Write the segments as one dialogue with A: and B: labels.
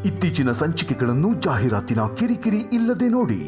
A: ಇತ್ತೀಚಿನ ಸಂಚಿಕೆಗಳನ್ನು ಜಾಹೀರಾತಿನ ಕಿರಿಕಿರಿ ಇಲ್ಲದೆ ನೋಡಿ.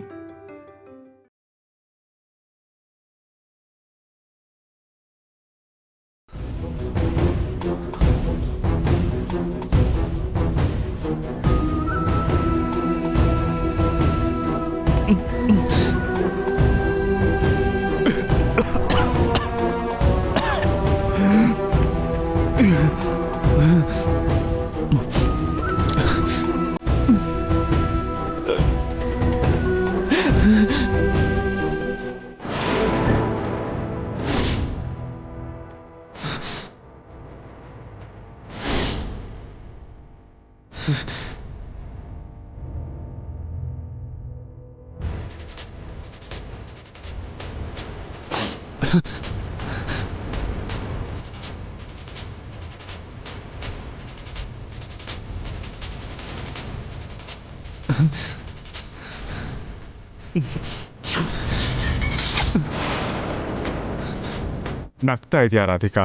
B: ನಗ್ತಾ ಇದೆಯಾ ರಾಧಿಕಾ?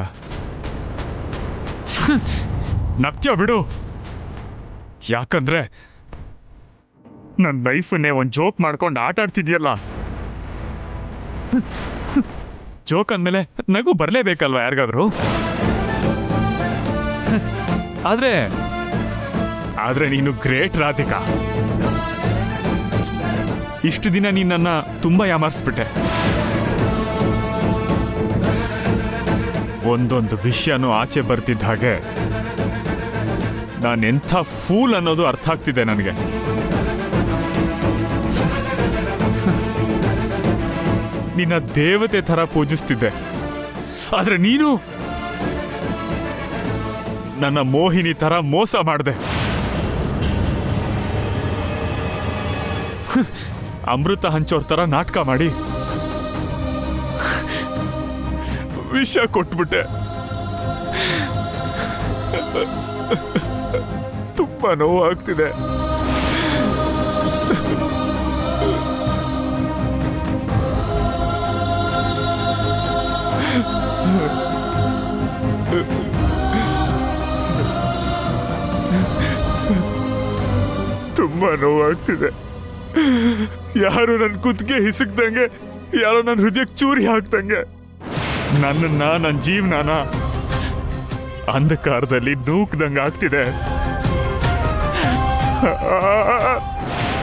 B: ನಗ್ತೀಯ ಬಿಡು. ಯಾಕಂದ್ರೆ ನನ್ನ ಲೈಫನ್ನೇ ಒಂದು ಜೋಕ್ ಮಾಡ್ಕೊಂಡು ಆಟ ಆಡ್ತಿದ್ಯಲ್ಲ. ಜೋಕ್ ಅಂದಮೇಲೆ ನಗು ಬರಲೇಬೇಕಲ್ವಾ ಯಾರಿಗಾದ್ರು? ಆದ್ರೆ ನೀನು ಗ್ರೇಟ್ ರಾಧಿಕಾ. ಇಷ್ಟು ದಿನ ನೀನು ನನ್ನ ತುಂಬ ಯಾಮಾರಿಸ್ಬಿಟ್ಟೆ. ಒಂದೊಂದು ವಿಷಯನೂ ಆಚೆ ಬರ್ತಿದ್ದ ಹಾಗೆ ನಾನೆಂಥ ಫೂಲ್ ಅನ್ನೋದು ಅರ್ಥ ಆಗ್ತಿದೆ ನನಗೆ. ನಿನ್ನ ದೇವತೆ ಥರ ಪೂಜಿಸ್ತಿದ್ದೆ. ಆದ್ರೆ ನೀನು ನನ್ನ ಮೋಹಿನಿ ಥರ ಮೋಸ ಮಾಡಿದೆ. ಅಮೃತ ಹಂಚೋರ್ ಥರ ನಾಟಕ ಮಾಡಿ ವಿಷ ಕೊಟ್ಬಿಟ್ಟೆ. ತುಂಬಾ ನೋವಾಗ್ತಿದೆ. ತುಂಬಾ ನೋವಾಗ್ತಿದೆ. ಯಾರು ನನ್ನ ಕುತ್ತಿಗೆ ಹಿಸುಕ್ದಂಗೆ, ಯಾರೋ ನನ್ನ ಹೃದಯಕ್ಕೆ ಚೂರಿ ಹಾಕ್ದಂಗೆ ನನ್ನ ಜೀವನನ ಅಂಧಕಾರದಲ್ಲಿ ನೂಕ್ದಂಗೆ ಆಗ್ತಿದೆ.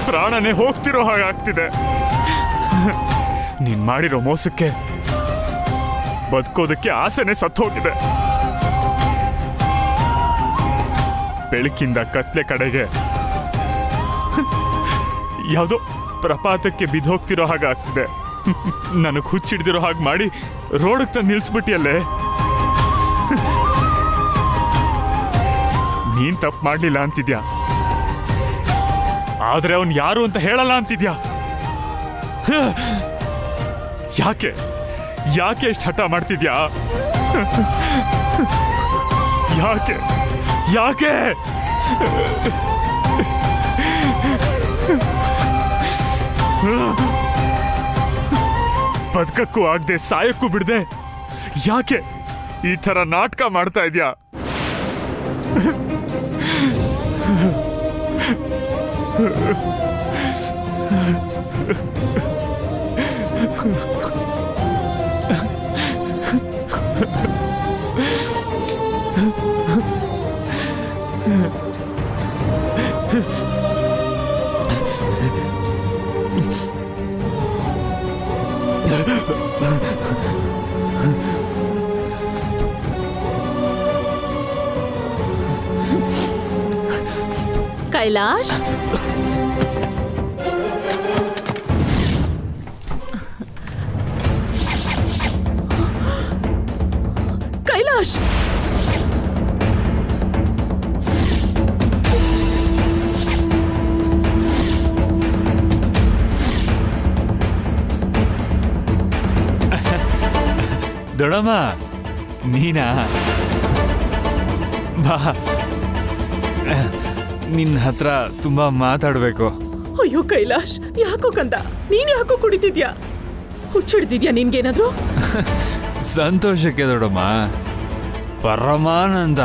B: ಪ್ರಾಣನೇ ಹೋಗ್ತಿರೋ ಹಾಗಾಗ್ತಿದೆ. ನೀನ್ ಮಾಡಿರೋ ಮೋಸಕ್ಕೆ ಬದುಕೋದಕ್ಕೆ ಆಸೆನೆ ಸತ್ತೋಗಿದೆ. ಬೆಳಕಿಂದ ಕತ್ಲೆ ಕಡೆಗೆ ಯಾವುದೋ ಪ್ರಪಾತಕ್ಕೆ ಬಿದ್ದೋಗ್ತಿರೋ ಹಾಗಾಗ್ತಿದೆ. ನನಗೆ ಹುಚ್ಚಿಡ್ದಿರೋ ಹಾಗೆ ಮಾಡಿ ರೋಡಕ್ಕೆ ತಂದು ನಿಲ್ಸ್ಬಿಟ್ಟಿಯಲ್ಲೇ. ನೀನ್ ತಪ್ಪು ಮಾಡ್ಲಿಲ್ಲ ಅಂತಿದ್ಯಾ, ಆದ್ರೆ ಅವನ್ ಯಾರು ಅಂತ ಹೇಳಲ್ಲ ಅಂತಿದ್ಯಾ. ಯಾಕೆ ಯಾಕೆ ಎಷ್ಟು ಹಠ ಮಾಡ್ತಿದ್ಯಾ? ಯಾಕೆ ಯಾಕೆ ಬದುಕಕ್ಕೂ ಆಗದೆ ಸಾಯಕ್ಕೂ ಬಿಡದೆ ಯಾಕೆ ಈ ತರ ನಾಟಕ ಮಾಡ್ತಾ ಇದ್ಯಾ?
C: कैलाश, कैलाश,
B: ದೊಡಮ್ಮ ನೀನಾ? ಬಾ, ನಿನ್ನ ಹತ್ರ ತುಂಬಾ ಮಾತಾಡ್ಬೇಕು.
C: ಅಯ್ಯೋ ಕೈಲಾಶ್, ಯಾಕೋ ಕಂದ, ನೀನ್ ಯಾಕೋ ಕುಡಿತಿದ್ಯಾ? ಹುಚ್ಚಿಡ್ದಿದ್ಯಾ ನಿನ್ಗೇನಾದ್ರು?
B: ಸಂತೋಷಕ್ಕೆ ದೊಡಮ್ಮ, ಪರಮಾನಂದ.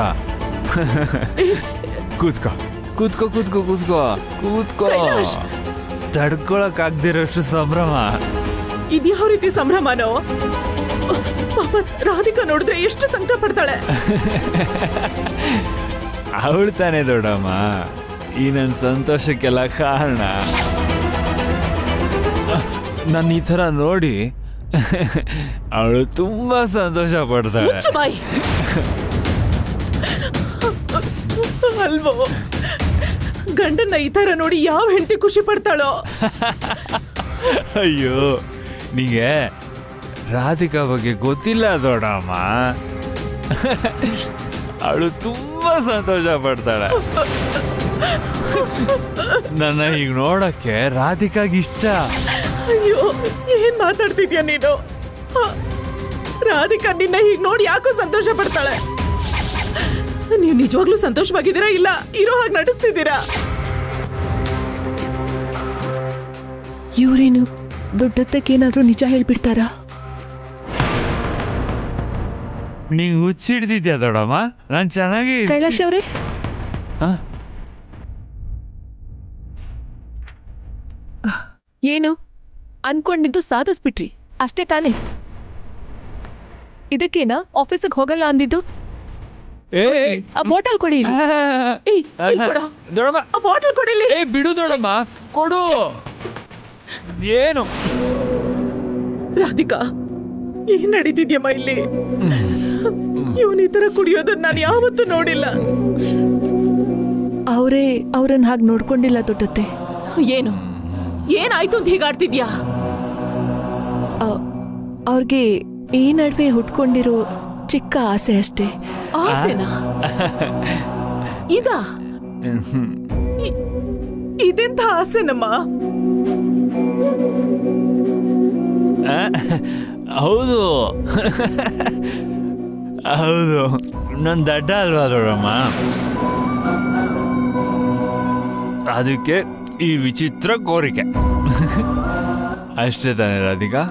B: ಕೂತ್ಕೋ
D: ಕೂತ್ಕೋ ಕೂತ್ಕೋ ಕೂತ್ಕೋ ಕೂತ್ಕೋ.
C: ಕೈಲಾಶ್.
D: ತಡ್ಕೊಳಕ್ ಆಗ್ದಿರೋಷ್ಟು ಸಂಭ್ರಮ.
C: ಇದ್ಯಾವ ರೀತಿ ಸಂಭ್ರಮನೋ? ಪಾಪ ರಾಧಿಕಾ ನೋಡಿದ್ರೆ ಎಷ್ಟು ಸಂಕಟ ಪಡ್ತಾಳೆ.
D: ಅವಳು ತಾನೇ ದೊಡ್ಡಮ್ಮ ಈ ನನ್ನ ಸಂತೋಷಕ್ಕೆಲ್ಲ ಕಾರಣ. ನನ್ನ ಈ ಥರ ನೋಡಿ ಅವಳು ತುಂಬಾ ಸಂತೋಷ ಪಡ್ತಾಳೆ.
C: ಮುಚ್ಚು ಬಾಯಿ. ಅಲ್ವೋ, ಗಂಡನ್ನ ಈ ತರ ನೋಡಿ ಯಾವ ಹೆಂಡತಿ ಖುಷಿ ಪಡ್ತಾಳೋ.
D: ಅಯ್ಯೋ, ನಿಂಗೆ ರಾಧಿಕಾ ಬಗ್ಗೆ ಗೊತ್ತಿಲ್ಲ ದೊಡ್ಡಮ್ಮ. ಅವಳು ತುಂಬಾ ಸಂತೋಷ ಪಡ್ತಾಳೆ. ನನ್ನ ಈಗ ನೋಡಕ್ಕೆ ರಾಧಿಕಾಗ ಇಷ್ಟ.
C: ಅಯ್ಯೋ, ಏನ್ ಮಾತಾಡ್ತಿದ್ಯಾ ನೀನು? ರಾಧಿಕಾ ನಿನ್ನ ಹೀಗ್ ನೋಡಿ ಯಾಕೋ ಸಂತೋಷ ಪಡ್ತಾಳೆ. ನೀವು ನಿಜವಾಗ್ಲೂ ಸಂತೋಷವಾಗಿದ್ದೀರಾ ಇಲ್ಲ ಇರೋ ಹಾಗೆ ನಟಿಸ್ತಿದ್ದೀರಾ?
E: ಇವ್ರೇನು ದೊಡ್ಡತ್ತಕ್ಕೇನಾದ್ರೂ ನಿಜ ಹೇಳ್ಬಿಡ್ತಾರಾ?
D: ನೀಂಗ್ ಹುಚ್ಚಿಡ್ದಿದ್ಯಾ ದೊಡ್ಡಮ್ಮ? ನಾನು ಚೆನ್ನಾಗಿ
E: ಕೈಲಾಶ್ ಅವರೇ, ಏನು ಅನ್ಕೊಂಡಿದ್ದು ಸಾಧಿಸ್ಬಿಟ್ರಿ ಅಷ್ಟೇ ತಾನೇ? ಇದಕ್ಕೇನಾ ಆಫೀಸಿಗೆ ಹೋಗಲ್ಲ ಅಂದಿದ್ದು? ಆ ಬಾಟಲ್ ಕೊಡಿ ಇಲ್ಲಿ.
C: ಏಯ್, ಇಲ್ಲಿ ಕೊಡು.
D: ದೊಡ್ಡಮ್ಮ,
C: ಆ ಬಾಟಲ್ ಕೊಡಿಲಿ.
D: ಬಿಡು ದೊಡ್ಡಮ್ಮ, ಕೊಡು. ಏನು
C: ರಾಧಿಕಾ, ಏನ್ ನಡೀತಿದ್ಯಮ್ಮ ಇಲ್ಲಿ? ಇವನ್ ಈ ತರ ಕುಡಿಯೋದನ್ನ ನಾನು ಯಾವತ್ತೂ ನೋಡಿಲ್ಲ.
E: ಅವರೇ ಅವ್ರನ್ನ ಹಾಗೆ ನೋಡ್ಕೊಂಡಿಲ್ಲ ದೊಡ್ಡತ್ತೆ.
C: ಏನು ಏನಾಯ್ತು ಅಂತ ಹೀಗಾಡ್ತಿದ್ಯಾ?
E: ಅವ್ರಿಗೆ ಈ ನಡುವೆ ಹುಟ್ಕೊಂಡಿರೋ ಚಿಕ್ಕ ಆಸೆ ಅಷ್ಟೇ.
C: ಆಸೆನಾ? ಇದಾ? ಇದೆಂತ ಆಸೆನಮ್ಮ?
D: ಹೌದು ಹೌದು, ನನ್ನ ದಡ್ಡ ಅಲ್ವಾ ದೊಡ್ಡಮ್ಮ? ಅದಕ್ಕೆ ಈ ವಿಚಿತ್ರ ಕೋರಿಕೆ ಅಷ್ಟೇ ತಾನೇ ರಾಧಿಕಾ?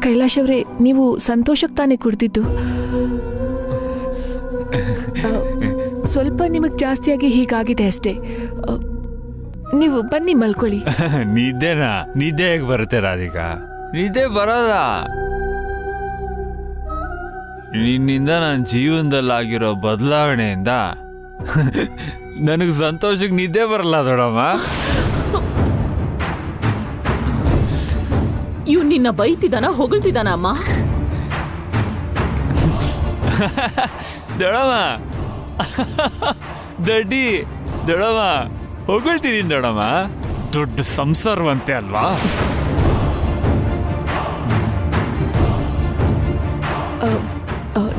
E: ಕೈಲಾಶ್ ಅವರೇ, ನೀವು ಸಂತೋಷಕ್ಕೆ ತಾನೇ ಕುಡ್ದಿದ್ದು. ಸ್ವಲ್ಪ ನಿಮಗೆ ಜಾಸ್ತಿಯಾಗಿ ಹೀಗಾಗಿದೆ ಅಷ್ಟೇ. ನೀವು ಬನ್ನಿ ಮಲ್ಕೊಳ್ಳಿ.
D: ನಿದ್ದೆನಾ? ನಿದ್ದೆ ಹೇಗೆ ಬರುತ್ತೆ ರಾಧಿಕಾ? ನಿದ್ದೆ ಬರೋದ? ನಿನ್ನಿಂದ ನನ್ನ ಜೀವನದಲ್ಲಾಗಿರೋ ಬದಲಾವಣೆಯಿಂದ ನನಗೆ ಸಂತೋಷಕ್ಕೆ ನಿದ್ದೆ ಬರಲ್ಲ ದೊಡ್ಡಮ್ಮ.
C: ಇವ್ ನಿನ್ನ ಬೈತಿದಾನ ಹೊಗಳ್ತಿದಾನ ಅಮ್ಮ?
D: ದೊಡ್ಡಮ್ಮ, ದಡ್ಡಿ ದೊಡ್ಡಮ್ಮ, ಹೊಗಳ್ತಿದ್ದೀನಿ ದೊಡ್ಡಮ್ಮ. ದೊಡ್ಡ ಸಂಸಾರವಂತೆ ಅಲ್ವಾ?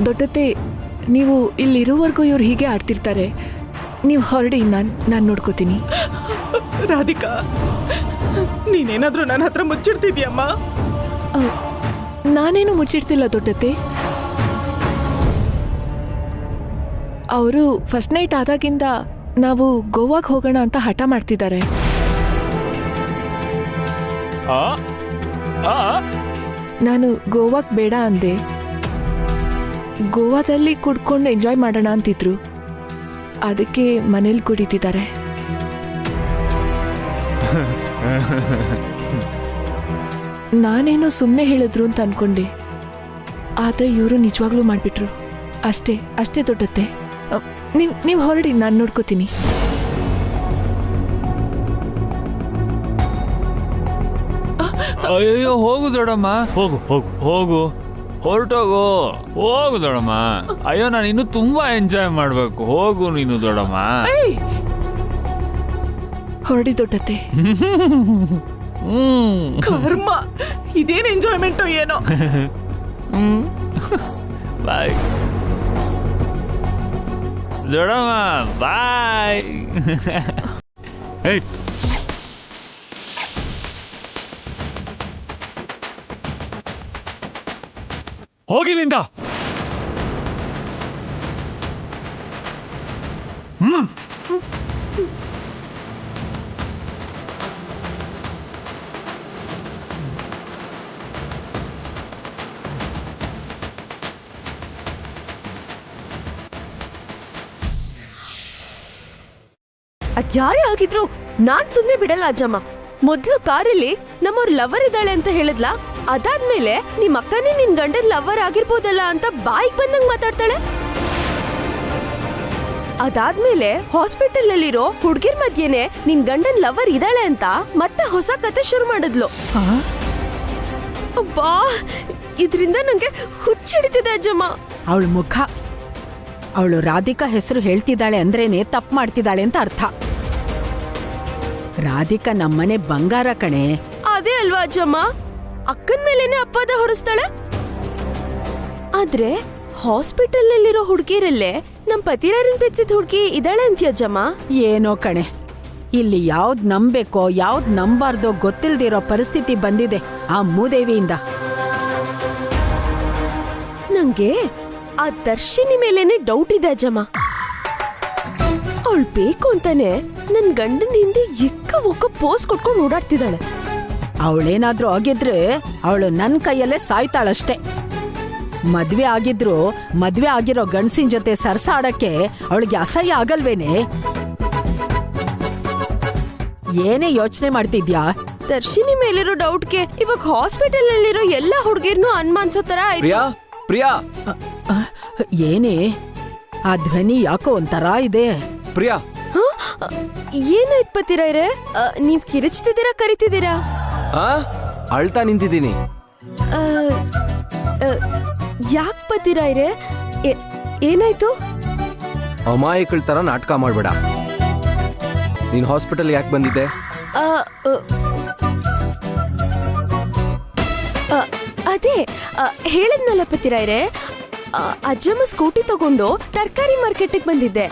E: ದೊಡ್ಡತ್ತೆ, ನೀವು ಇಲ್ಲಿರೋವರೆಗೂ ಇವ್ರು ಹೀಗೆ ಆಡ್ತಿರ್ತಾರೆ. ನೀವು ಹೊರಡಿ, ನಾನು ನೋಡ್ಕೋತೀನಿ.
C: ರಾಧಿಕಾ, ನೀನೇನಾದ್ರೂ ನನ್ನ ಹತ್ರ ಮುಚ್ಚಿಡ್ತಿದ್ಯಮ್ಮ?
E: ನಾನೇನು ಮುಚ್ಚಿಡ್ತಿಲ್ಲ ದೊಡ್ಡತ್ತೆ. ಅವರು ಫಸ್ಟ್ ನೈಟ್ ಆದಾಗಿಂದ ನಾವು ಗೋವಾಗೆ ಹೋಗೋಣ ಅಂತ ಹಠ ಮಾಡ್ತಿದ್ದಾರೆ. ನಾನು ಗೋವಾಗೆ ಬೇಡ ಅಂದೆ. ಗೋವಾದಲ್ಲಿ ಕುಡ್ಕೊಂಡು ಎಂಜಾಯ್ ಮಾಡೋಣ ಅಂತಿದ್ರು. ಅದಕ್ಕೆ ಮನೇಲಿ ಕುಡಿತಿದ್ದಾರೆ. ನಾನೇನೋ ಸುಮ್ಮನೆ ಹೇಳಿದ್ರು ಅಂತ ಅನ್ಕೊಂಡೆ, ಆದರೆ ಇವರು ನಿಜವಾಗ್ಲೂ ಮಾಡಿಬಿಟ್ರು. ಅಷ್ಟೇ ಅಷ್ಟೇ ದೊಡ್ಡತ್ತೆ. ನೀವು ಹೊರಡಿ, ನಾನು ನೋಡ್ಕೋತೀನಿ.
D: ಅಯ್ಯೋ, ಹೋಗು ದೊಡ್ಡಮ್ಮ, ಹೋಗು ಹೋಗು ಹೋಗು, ಹೊರಟೋಗು, ಹೋಗು ದೊಡ್ಡಮ್ಮ. ಅಯ್ಯೋ, ನಾನು ಇನ್ನೂ ತುಂಬಾ ಎಂಜಾಯ್ ಮಾಡ್ಬೇಕು. ಹೋಗು ನೀನು ದೊಡ್ಡಮ್ಮ.
E: ಹೊರಡಿ ದೊಡ್ಡತ್ತೆ.
C: ಕರ್ಮ, ಇದೇನ್ ಎಂಜಾಯ್ಮೆಂಟು ಏನೋ.
D: ಬಾಯ್ ದೊಡ್ಡಮ್ಮ, ಬಾಯ್.
B: ಹೋಗಿಲ್ಲಿಂದ.
F: ಅದ್ಯಾರೇ ಆಗಿದ್ರು ನಾನ್ ಸುಮ್ನೆ ಬಿಡಲ್ಲ ಅಜ್ಜಮ್ಮ. ಮೊದ್ಲು ಕಾರಲ್ಲಿ ನಮ್ಮವ್ರ ಲವರ್ ಇದ್ದಾಳೆ ಅಂತ ಹೇಳಿದ್ಲ, ಅದಾದ್ಮೇಲೆ ನಿಮ್ ಅಕ್ಕನೇ ನಿನ್ ಗಂಡನ್ ಲವರ್ ಆಗಿರ್ಬೋದಲ್ಲ ಅಂತ ಬಾಯಿಗೆ ಬಂದಂಗ್ ಮಾತಾಡ್ತಾಳೆ. ಅದಾದ್ಮೇಲೆ ಹಾಸ್ಪಿಟಲ್ ಅಲ್ಲಿರೋ ಹುಡ್ಗಿರ್ ಮಧ್ಯೆನೆ ನಿನ್ ಗಂಡನ್ ಲವರ್ ಇದ್ದಾಳೆ ಅಂತ ಮತ್ತೆ ಹೊಸ ಕತೆ ಶುರು ಮಾಡಿದ್ಲು. ಅಬ್ಬಾ, ಇದ್ರಿಂದ ನಂಗೆ ಹುಚ್ಚಿಡಿತಿದೆ ಅಜ್ಜಮ್ಮ.
G: ಅವಳ ಮುಖ, ಅವಳು ರಾಧಿಕಾ ಹೆಸರು ಹೇಳ್ತಿದ್ದಾಳೆ ಅಂದ್ರೇನೆ ತಪ್ಪು ಮಾಡ್ತಿದ್ದಾಳೆ ಅಂತ ಅರ್ಥ. ರಾಧಿಕಾ ನಮ್ಮನೆ ಬಂಗಾರ ಕಣೆ.
F: ಅದೇ ಅಲ್ವಾ ಅಜ್ಜಮ್ಮ, ಅಕ್ಕನ್ ಮೇಲೇನೆ ಅಪ್ಪದ ಹೊರಿಸ್ತಾಳೆ. ಆದ್ರೆ ಹಾಸ್ಪಿಟಲ್ ಅಲ್ಲಿರೋ ಹುಡ್ಗಿರಲ್ಲೇ ನಮ್ ಪತಿರಾರನ್ ಪ್ರೀತಿಸಿದ ಹುಡ್ಗಿ ಇದ್ದಾಳೆ ಅಂತೀಯಜ್ಜಮ್ಮ.
G: ಏನೋ ಕಣೆ, ಇಲ್ಲಿ ಯಾವ್ದ್ ನಂಬೇಕೋ ಯಾವ್ದ್ ನಂಬಾರ್ದೋ ಗೊತ್ತಿಲ್ದಿರೋ ಪರಿಸ್ಥಿತಿ ಬಂದಿದೆ ಆ ಮೂದೇವಿಯಿಂದ.
F: ನಂಗೆ ಆ ದರ್ಶಿನಿ ಮೇಲೇನೆ ಡೌಟ್ ಇದೆ ಅಜ್ಜಮ್ಮ. ಅವಳು ಬೇಕು ಅಂತಾನೆ ನನ್ ಗಂಡನ ಹಿಂದೆ ಎಕ್ಕ ಒಕ್ಕ ಪೋಸ್ ಕೊಟ್ಕೊಂಡು ಓಡಾಡ್ತಿದ್ದಾಳೆ.
G: ಅವಳೇನಾದ್ರೂ ಆಗಿದ್ರೆ ಅವಳು ನನ್ ಕೈಯಲ್ಲೇ ಸಾಯ್ತಾಳಷ್ಟೇ. ಮದ್ವೆ ಆಗಿದ್ರು ಮದ್ವೆ ಆಗಿರೋ ಗಂಡಸಿನ ಜೊತೆ ಸರ್ಸಾಡಕ್ಕೆ ಅವಳಿಗೆ ಅಸಹ್ಯ ಆಗಲ್ವೇನೆ? ಏನೇ ಯೋಚನೆ ಮಾಡ್ತಿದ್ಯಾ?
F: ದರ್ಶಿನಿ ಮೇಲಿರೋ ಡೌಟ್ಗೆ ಇವಾಗ ಹಾಸ್ಪಿಟಲ್ ಅಲ್ಲಿರೋ ಎಲ್ಲಾ ಹುಡುಗಿರ್ನು ಅನುಮಾನಿಸೋ ತರ ಆಯ್ತು.
H: ಪ್ರಿಯಾ, ಪ್ರಿಯಾ,
G: ಏನೇ ಆ ಧ್ವನಿ ಯಾಕೋ ಒಂಥರ ಇದೆ.
H: ಪ್ರಿಯಾ,
F: ಏನಾಯ್ತು ಪತಿರಾಯ್ರೆ? ನೀವ್ ಕಿರಿಚ್ತಿದ್ದೀರಾ ಕರಿತಿದ್ದೀರಾ?
H: ಅಳ್ತಾ ನಿಂತಿದ್ದೀನಿ.
F: ಯಾಕ್ ಪತಿರಾಯ್ರೆ, ಏನಾಯ್ತು?
H: ಅಮಾಯಕಳ ತರ ನಾಟಕ ಮಾಡ್ಬೇಡ. ನೀನ್ ಹಾಸ್ಪಿಟಲ್ ಯಾಕೆ ಬಂದಿದ್ದೆ?
F: ಅದೇ ಹೇಳಿದ್ನಲ್ಲ ಪತಿರಾಯ್ರೆ, ಅಜ್ಜಮ್ಮ ಸ್ಕೂಟಿ ತಗೊಂಡು ತರಕಾರಿ ಮಾರ್ಕೆಟ್ಗೆ ಬಂದಿದ್ದೆ.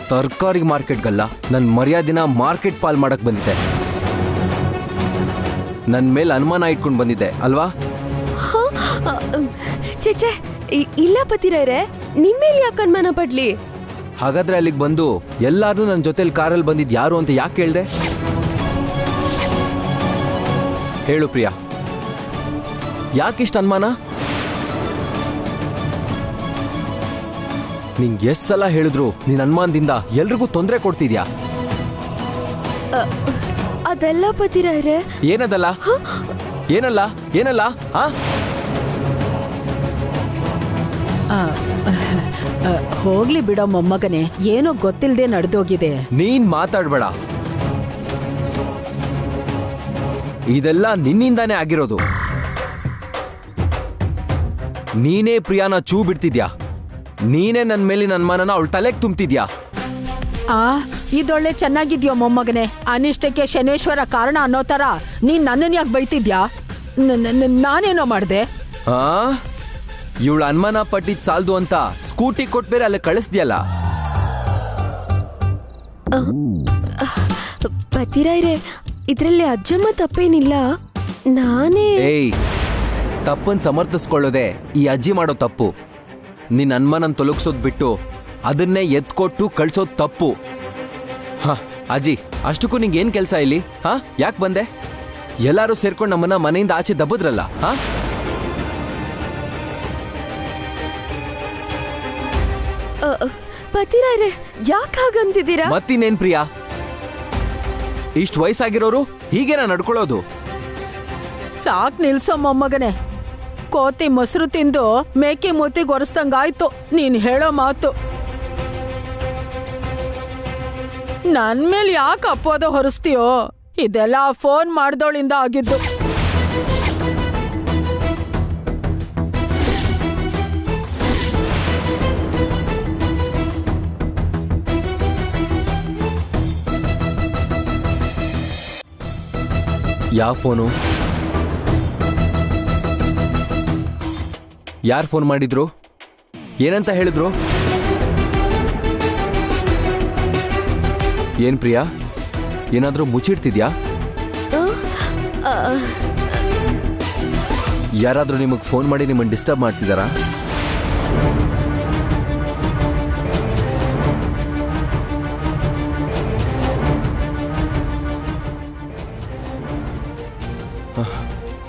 H: ತರಕಾರಿ ಮಾರ್ಕೆಟ್ಗಲ್ಲ, ನನ್ ಮರ್ಯಾದಿನ ಮಾರ್ಕೆಟ್ ಪಾಲ್ ಮಾಡಕ್ ಬಂದಿದ್ದೆ. ನನ್ ಮೇಲೆ ಅನುಮಾನ ಇಟ್ಕೊಂಡು ಬಂದಿದ್ದೆ ಅಲ್ವಾ?
F: ಚೇಚೆ, ಇಲ್ಲ ಪತಿರಾಯ್ರೆ, ನಿಮ್ಮೇಲೆ ಯಾಕೆ ಅನುಮಾನ ಪಡ್ಲಿ?
H: ಹಾಗಾದ್ರೆ ಅಲ್ಲಿಗೆ ಬಂದು ಎಲ್ಲಾರು ನನ್ನ ಜೊತೆಲಿ ಕಾರಲ್ಲಿ ಬಂದಿದ್ ಯಾರು ಅಂತ ಯಾಕೆ ಹೇಳ್ದೆ? ಹೇಳು ಪ್ರಿಯಾ, ಯಾಕಿಷ್ಟು ಅನುಮಾನ? ನಿಂಗೆ ಎಷ್ಟು ಸಲ ಹೇಳಿದ್ರು ನಿನ್ ಅನುಮಾನದಿಂದ ಎಲ್ರಿಗೂ ತೊಂದರೆ ಕೊಡ್ತಿದ್ಯಾ?
F: ಅದೆಲ್ಲ ಪತಿರಾಯ್ರೆ.
H: ಏನದಲ್ಲ? ಏನಲ್ಲ? ಏನಲ್ಲ?
G: ಹೋಗ್ಲಿ ಬಿಡೋ ಮೊಮ್ಮಗನೆ, ಏನೋ ಗೊತ್ತಿಲ್ದೆ ನಡೆದೋಗಿದೆ.
H: ನೀನ್ ಮಾತಾಡ್ಬೇಡ. ಇದೆಲ್ಲ ನಿನ್ನಿಂದಾನೇ ಆಗಿರೋದು. ನೀನೇ ಪ್ರಿಯಾನ ಚೂ ಬಿಡ್ತಿದ್ಯಾ. ನೀನೇ ನನ್ ಮೇಲಿನ ಅನುಮಾನನ ಅವಳ ತಲೆಗೆ ತುಂಬ್ತಿದ್ಯಾ.
G: ಇದೊಳ್ಳೆ ಚೆನ್ನಾಗಿದ್ಯೋ ಮೊಮ್ಮಗನೆ. ಅನಿಷ್ಟಕ್ಕೆ ಶನೇಶ್ವರ ಕಾರಣ ಅನ್ನೋ ತರ ನೀನ್ ನನ್ನನ್ ಯಾಕೆ ಬೈತಿದ್ಯಾ? ನಾನೇನೋ ಮಾಡ್ದೆ?
H: ಇವಳ ಅನುಮಾನ ಪಟ್ಟಿದ್ ಸಾಲ್ದು ಅಂತ ಸ್ಕೂಟಿ ಕೊಟ್ ಬೇರೆ ಅಲ್ಲಿ ಕಳಿಸ್ದ್ಯಲ್ಲ.
F: ಪತಿರಾಯ್ರೆ, ಇದ್ರಲ್ಲಿ ಅಜ್ಜಮ್ಮ ತಪ್ಪೇನಿಲ್ಲ. ನಾನೇ
H: ತಪ್ಪನ್ ಸಮರ್ಥಿಸ್ಕೊಳ್ಳೋದೆ ಈ ಅಜ್ಜಿ ಮಾಡೋ ತಪ್ಪು. ನಿನ್ನ ಅನುಮಾನ ತೊಲಗಿಸೋದ್ ಬಿಟ್ಟು ಅದನ್ನೇ ಎತ್ಕೊಟ್ಟು ಕಳ್ಸೋದ್ ತಪ್ಪು. ಅಜ್ಜಿ, ಅಷ್ಟಕ್ಕೂ ನಿಂಗೆ ಏನ್ ಕೆಲಸ ಇಲ್ಲಿ? ಯಾಕೆ ಬಂದೆ? ಎಲ್ಲಾರು ಸೇರ್ಕೊಂಡು ನಮ್ಮನ್ನ ಮನೆಯಿಂದ ಆಚೆ ದಬ್ಬದ್ರಲ್ಲ.
F: ಪತಿರಾಯ್ರೆ, ಯಾಕೆ ಹಾಗಂತಿದ್ದೀರಾ?
H: ಮತ್ತಿನ್ನೇನ್ ಪ್ರಿಯಾ, ಇಷ್ಟು ವಯಸ್ಸಾಗಿರೋರು ಹೀಗೇನಾ ನಡ್ಕೊಳ್ಳೋದು?
G: ಸಾಕ್ ನಿಲ್ಸೋ ಮೊಮ್ಮಗನೆ. ಕೋತಿ ಮೊಸರು ತಿಂದು ಮೇಕೆ ಮೂತಿಗೆ ಒರೆಸ್ದಂಗಾಯ್ತು ನೀನ್ ಹೇಳೋ ಮಾತು. ನನ್ ಮೇಲೆ ಯಾಕೆ ಅಪ್ಪೋದ ಹೊರಿಸ್ತೀಯೋ? ಇದೆಲ್ಲ ಫೋನ್ ಮಾಡ್ದೋಳಿಂದ ಆಗಿದ್ದು.
H: ಯಾವ ಫೋನು? ಯಾರು ಫೋನ್ ಮಾಡಿದ್ರು? ಏನಂತ ಹೇಳಿದ್ರು? ಏನ್ ಪ್ರಿಯಾ, ಏನಾದ್ರೂ ಮುಚ್ಚಿಡ್ತಿದ್ಯಾ? ಯಾರಾದ್ರೂ ನಿಮಗೆ ಫೋನ್ ಮಾಡಿ ನಿಮ್ಮನ್ನು ಡಿಸ್ಟರ್ಬ್ ಮಾಡ್ತಿದಾರಾ?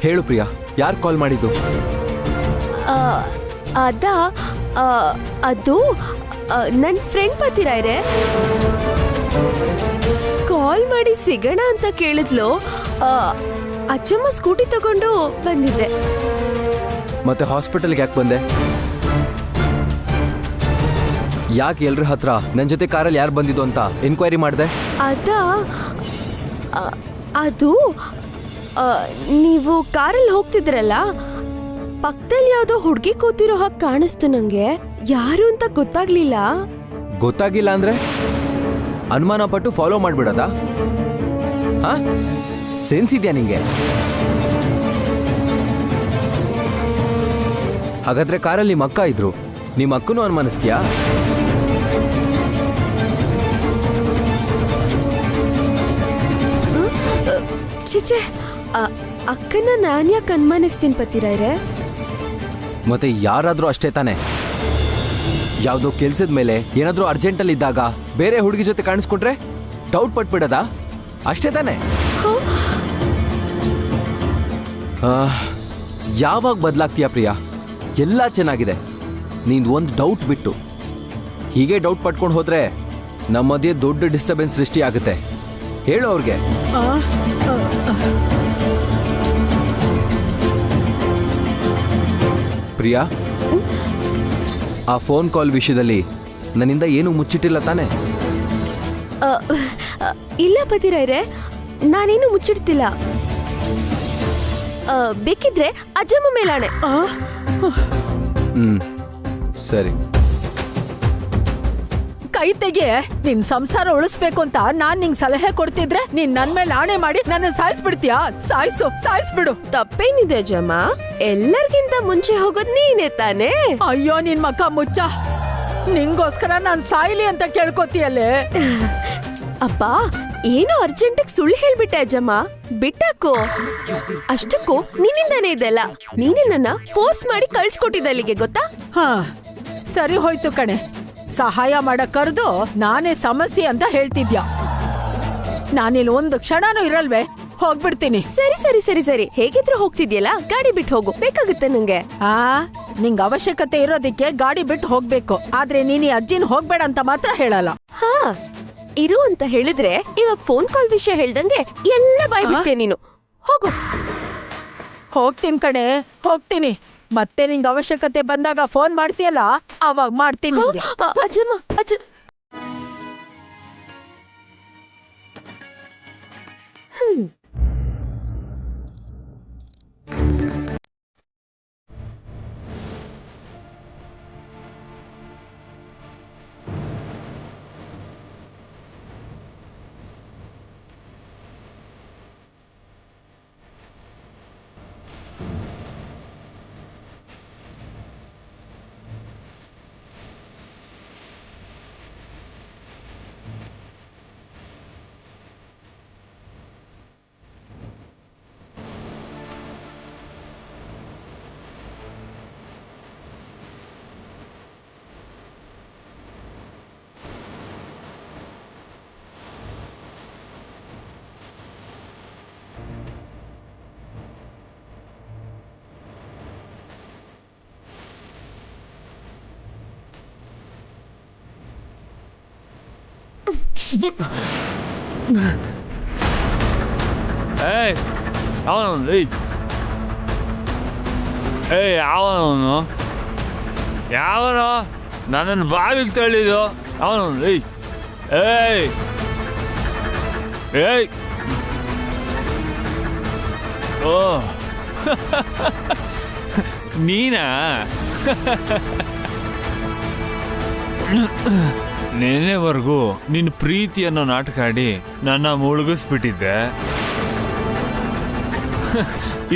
H: ಹೇಳು ಪ್ರಿಯಾ, ಯಾರು ಕಾಲ್ ಮಾಡಿದ್ದು?
F: ಅದು ನನ್ನ ಫ್ರೆಂಡ್ ಪತಿರಾಯ್ರೆ. ಮಾಡಿ ಸಿಗೋಣ ಅಂತ ಕೇಳಿದ್ಲು. ಅಜ್ಜಮ್ಮ ಸ್ಕೂಟಿ ತಗೊಂಡು ಬಂದಿದ್ದೆ.
H: ಮತ್ತೆ ಹಾಸ್ಪಿಟಲ್ಗೆ ಯಾಕೆ ಬಂದೆ? ಯಾಕೆ ಎಲ್ರ ಹತ್ರ ನನ್ನ ಜೊತೆ ಕಾರಲ್ಲಿ ಯಾರು ಬಂದಿದ್ದು ಅಂತ ಎನ್ಕ್ವೈರಿ ಮಾಡಿದೆ?
F: ಅದು ನೀವು ಕಾರಲ್ಲಿ ಹೋಗ್ತಿದ್ರಲ್ಲ, ಪಕ್ಕದಲ್ಲಿ ಯಾವ್ದೋ ಹುಡುಗಿ ಕೂತಿರೋ ಹಾಗೆ ಕಾಣಿಸ್ತು ನಂಗೆ. ಯಾರು ಅಂತ ಗೊತ್ತಾಗ್ಲಿಲ್ಲ.
H: ಗೊತ್ತಾಗಿಲ್ಲ ಅಂದ್ರೆ ಅನುಮಾನ ಪಟ್ಟು ಫಾಲೋ ಮಾಡ್ಬಿಡೋದಾ? ಹಾ, ಸೆನ್ಸ್ ಇದೆಯಾ ನಿಂಗೆ? ಹಾಗಾದ್ರೆ ಕಾರಲ್ಲಿ ನಿಮ್ಮ ಅಕ್ಕ ಇದ್ರು, ನಿಮ್ಮ ಅಕ್ಕನೂ ಅನುಮಾನಿಸ್ತೀಯಾ?
F: ಚಿಚೆ, ಅಕ್ಕನ ನಾನ್ ಯಾಕೆ ಅನುಮಾನಿಸ್ತೀನಿ ಪತಿರಾಯ್ರೆ?
H: ಮತ್ತೆ ಯಾರಾದ್ರೂ ಅಷ್ಟೇ ತಾನೆ, ಯಾವುದೋ ಕೆಲ್ಸದ ಮೇಲೆ ಏನಾದ್ರೂ ಅರ್ಜೆಂಟಲ್ಲಿ ಇದ್ದಾಗ ಬೇರೆ ಹುಡುಗಿ ಜೊತೆ ಕಾಣಿಸ್ಕೊಂಡ್ರೆ ಡೌಟ್ ಪಟ್ಬಿಡೋದಾ? ಅಷ್ಟೇ ತಾನೆ? ಯಾವಾಗ ಬದಲಾಗ್ತೀಯಾ ಪ್ರಿಯಾ? ಎಲ್ಲ ಚೆನ್ನಾಗಿದೆ, ನೀನ್ ಒಂದು ಡೌಟ್ ಬಿಟ್ಟು ಹೀಗೆ ಡೌಟ್ ಪಟ್ಕೊಂಡು ಹೋದ್ರೆ ನಮ್ಮ ಮಧ್ಯೆ ದೊಡ್ಡ ಡಿಸ್ಟರ್ಬೆನ್ಸ್ ಸೃಷ್ಟಿ ಆಗುತ್ತೆ. ಹೇಳು ಅವ್ರಿಗೆ. ಪ್ರಿಯಾ, ಆ ಫೋನ್ ಕಾಲ್ ವಿಷಯದಲ್ಲಿ ನನ್ನಿಂದ ಏನು ಮುಚ್ಚಿಟ್ಟಿಲ್ಲ ತಾನೆ?
F: ಇಲ್ಲ ಪತಿರಾಯ್ರೆ, ನಾನೇನು ಮುಚ್ಚಿಡ್ತಿಲ್ಲ. ಬೇಕಿದ್ರೆ ಅಜ್ಜಮ್ಮ ಮೇಲಾಣೆ.
H: ಸರಿ.
G: ಕೈ ತೆಗೆ. ನಿನ್ ಸಂಸಾರ ಉಳಿಸ್ಬೇಕು ಅಂತ ನಾನ್ ನಿಂಗ್ ಸಲಹೆ ಕೊಡ್ತಿದ್ರೆ ನೀನ್ ನನ್ ಮೇಲೆ ಆಣೆ ಮಾಡಿ ನನ್ನ ಸಾಯಿಸ್ಬಿಡ್ತೀಯಾ? ಸಾಯಿಸ್ಬಿಡು.
F: ತಪ್ಪೇನಿದೆ ಅಜ್ಜಮ್ಮ? ಎಲ್ಲರಿಗಿಂತ ಮುಂಚೆ ಹೋಗೋದ್ ನೀನೇ ತಾನೇ?
G: ಅಯ್ಯೋ ನಿನ್ ಮಕ್ಕ ಮುಚ್ಚ. ನಿಂಗೋಸ್ಕರ ನಾನ್ ಸಾಯ್ಲಿ ಅಂತ ಕೇಳ್ಕೊತೀಯಲ್ಲೇ.
F: ಅಪ್ಪ, ಏನೋ ಅರ್ಜೆಂಟಿಗೆ ಸುಳ್ಳು ಹೇಳ್ಬಿಟ್ಟೆ ಅಜ್ಜಮ್ಮ. ಬಿಟ್ಟಾಕೋ. ಅಷ್ಟಕ್ಕೂ ನಿನ್ನಿಂದಾನೇ ಇದೆಲ್ಲ. ನೀನೇ ನನ್ನ ಫೋರ್ಸ್ ಮಾಡಿ ಕಳ್ಸ್ಕೊಟ್ಟಿದ್ದ ಅಲ್ಲಿಗೆ, ಗೊತ್ತಾ?
G: ಹಾ, ಸರಿ ಹೋಯ್ತು ಕಣೆ. ಸಹಾಯ ಮಾಡಕ್ ಕರೆದು ನಾನೇ ಸಮಸ್ಯೆ ಅಂತ ಹೇಳ್ತಿದ್ಯಾ. ನಾನಿಲ್ಲಿ ಒಂದು ಕ್ಷಣನೂ ಇರಲ್ವೇ, ಹೋಗ್ಬಿಡ್ತೀನಿ.
F: ಸರಿ. ಹೇಗಿದ್ರು ಹೋಗ್ತಿದ್ಯಲ್ಲ, ಗಾಡಿ ಬಿಟ್ಟು ಹೋಗು. ಬೇಕಾಗುತ್ತೆ ನಂಗೆ.
G: ನಿಂಗ್ ಅವಶ್ಯಕತೆ ಇರೋದಿಕ್ಕೆ ಗಾಡಿ ಬಿಟ್ಟು ಹೋಗ್ಬೇಕು. ಆದ್ರೆ ನೀನ್ ಈ ಅಜ್ಜಿನ ಹೋಗ್ಬೇಡ ಅಂತ ಮಾತ್ರ ಹೇಳಲ್ಲ.
F: ಹಾ, ಇರು ಅಂತ ಹೇಳಿದ್ರೆ ಇವಾಗ ಫೋನ್ ಕಾಲ್ ವಿಷಯ ಹೇಳ್ದಂಗೆ ಎಲ್ಲ ಬಾಯ್ಬಿಟ್ಟೆ ನೀನು. ಹೋಗು.
G: ಹೋಗ್ತೀನಿ ಕಣೆ, ಹೋಗ್ತೀನಿ. ಮತ್ತೆ ನಿಂಗ್ ಅವಶ್ಯಕತೆ ಬಂದಾಗ ಫೋನ್ ಮಾಡ್ತೀಯಲ್ಲ, ಅವಾಗ ಮಾಡ್ತೀನಿ.
F: ಅಜ್ಜಮ್ಮ,
D: ಯಾವನೋ ನನ್ನನ್ನು ಬಾವಿಗೆ ತಳ್ಳಿದ್ದು ಅವನು. ಓ ನೀನಾ? ನೆನ್ನೆವರೆಗೂ ನಿನ್ನ ಪ್ರೀತಿಯನ್ನು ನಾಟಕ ಆಡಿ ನನ್ನ ಮುಳುಗಿಸ್ಬಿಟ್ಟಿದ್ದೆ.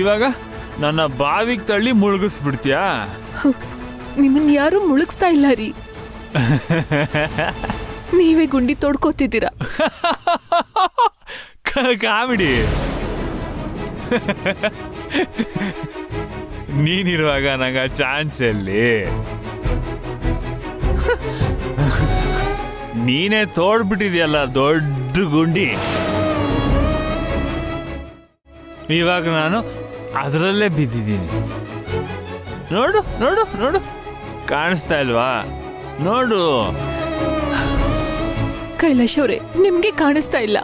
D: ಇವಾಗ ನನ್ನ ಬಾವಿಗೆ ತಳ್ಳಿ ಮುಳುಗಿಸ್ಬಿಡ್ತೀಯಾ?
E: ನಿಮ್ಮನ್ನ ಯಾರು ಮುಳುಗಿಸ್ತಾ ಇಲ್ಲ ರೀ, ನೀವೇ ಗುಂಡಿ ತೋಡ್ಕೋತಿದ್ದೀರಾ.
D: ಕಾಮಿಡಿ. ನೀನಿರುವಾಗ ನಂಗೆ ಚಾನ್ಸ್ ಎಲ್ಲಿ? ನೀನೇ ತೋಡ್ಬಿಟ್ಟಿದ್ಯಲ್ಲ ದೊಡ್ಡ ಗುಂಡಿ. ಇವಾಗ ನಾನು ಅದರಲ್ಲೇ ಬಿದ್ದಿದ್ದೀನಿ. ನೋಡು ನೋಡು ನೋಡು, ಕಾಣಿಸ್ತಾ ಇಲ್ವಾ? ನೋಡು.
E: ಕೈಲಾಶ್ ಅವ್ರೆ, ನಿಮ್ಗೆ ಕಾಣಿಸ್ತಾ ಇಲ್ಲ.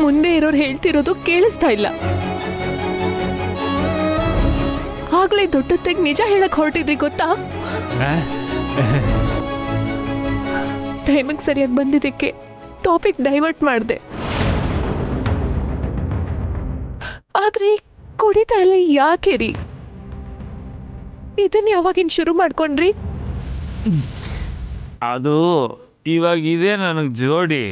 E: ಮುಂದೆ ಇರೋರು ಹೇಳ್ತಿರೋದು ಕೇಳಿಸ್ತಾ ಇಲ್ಲ. ಆಗ್ಲೇ ದೊಡ್ಡತ್ತಾಗಿ ನಿಜ ಹೇಳಕ್ ಹೊರಟಿದ್ರಿ ಗೊತ್ತಾ? ಟೈಮಿಗೆ ಸರಿಯಾಗಿ ಬಂದಿದ್ದಕ್ಕೆ ಟಾಪಿಕ್ ಡೈವರ್ಟ್ ಮಾಡಿದೆ. ಆದ್ರೆ ಕುಡಿತಾ ಎಲ್ಲ ಯಾಕೆ ರೀ? ಇದನ್ನ ಯಾವಾಗಿನ್ ಶುರು ಮಾಡ್ಕೊಂಡ್ರಿ?
D: ಅದು ಇವಾಗ ಇದೆ ನನಗೆ ಜೋಡಿ.